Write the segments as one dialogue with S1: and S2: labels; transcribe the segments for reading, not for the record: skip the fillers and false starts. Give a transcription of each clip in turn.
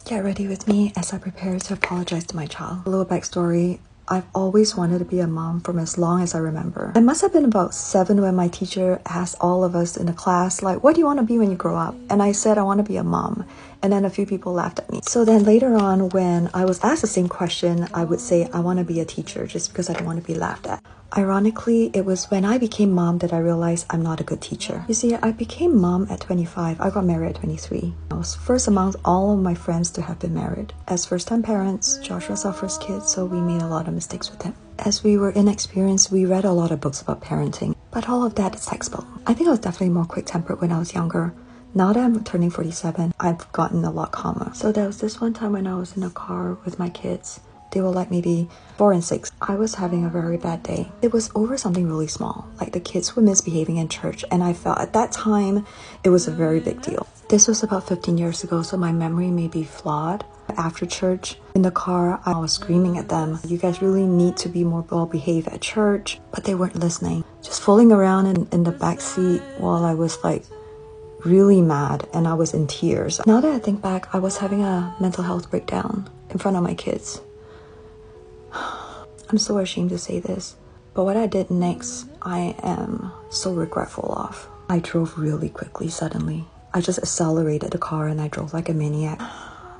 S1: Get ready with me as I prepare to apologize to my child. A little backstory. I've always wanted to be a mom from as long as I remember. I must have been about 7 when my teacher asked all of us in the class, like, what do you want to be when you grow up? And I said, I want to be a mom. And then a few people laughed at me. So then later on, when I was asked the same question, I would say, I want to be a teacher just because I don't want to be laughed at. Ironically, it was when I became mom that I realized I'm not a good teacher. You see, I became mom at 25. I got married at 23. I was first among all of my friends to have been married. As first-time parents, Joshua's our first kid, so we made a lot of mistakes with him. As we were inexperienced, we read a lot of books about parenting, but all of that is textbook. I think I was definitely more quick-tempered when I was younger. Now that I'm turning 47, I've gotten a lot calmer. So there was this one time when I was in a car with my kids. They were like maybe 4 and 6. I was having a very bad day. It was over something really small, like the kids were misbehaving in church, and I felt at that time it was a very big deal. This was about 15 years ago, so my memory may be flawed. After church, in the car, I was screaming at them, you guys really need to be more well-behaved at church, but they weren't listening. Just fooling around in the back seat while I was like really mad and I was in tears. Now that I think back, I was having a mental health breakdown in front of my kids. I'm so ashamed to say this, but what I did next, I am so regretful of. I drove really quickly suddenly. I just accelerated the car and I drove like a maniac.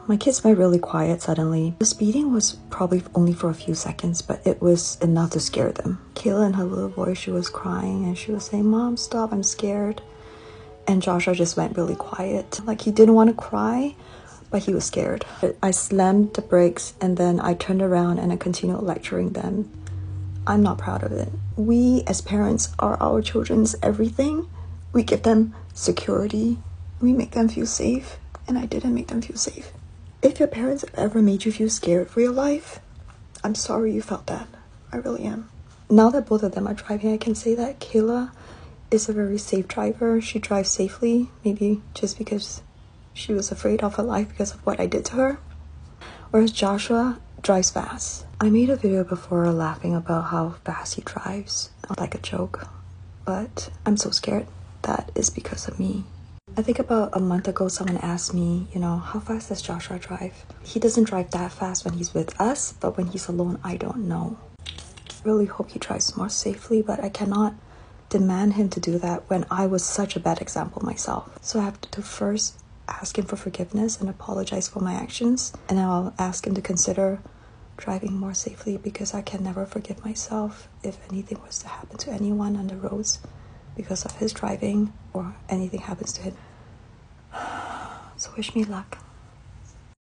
S1: My kids went really quiet suddenly. The speeding was probably only for a few seconds, but it was enough to scare them. Kayla in her little voice, she was crying and she was saying, Mom, stop, I'm scared. And Joshua just went really quiet. Like he didn't want to cry, but he was scared. I slammed the brakes and then I turned around and I continued lecturing them. I'm not proud of it. We as parents are our children's everything. We give them security. We make them feel safe. And I didn't make them feel safe. If your parents have ever made you feel scared for your life, I'm sorry you felt that. I really am. Now that both of them are driving, I can say that Kayla is a very safe driver. She drives safely, maybe just because she was afraid of her life because of what I did to her. Whereas Joshua drives fast. I made a video before laughing about how fast he drives, like a joke, but I'm so scared that is because of me. I think about a month ago someone asked me, how fast does Joshua drive? He doesn't drive that fast when he's with us, but when he's alone, I don't know. Really hope he drives more safely, but I cannot demand him to do that when I was such a bad example myself. So I have to first ask him for forgiveness and apologize for my actions, and I'll ask him to consider driving more safely because I can never forgive myself if anything was to happen to anyone on the roads because of his driving or anything happens to him. So wish me luck.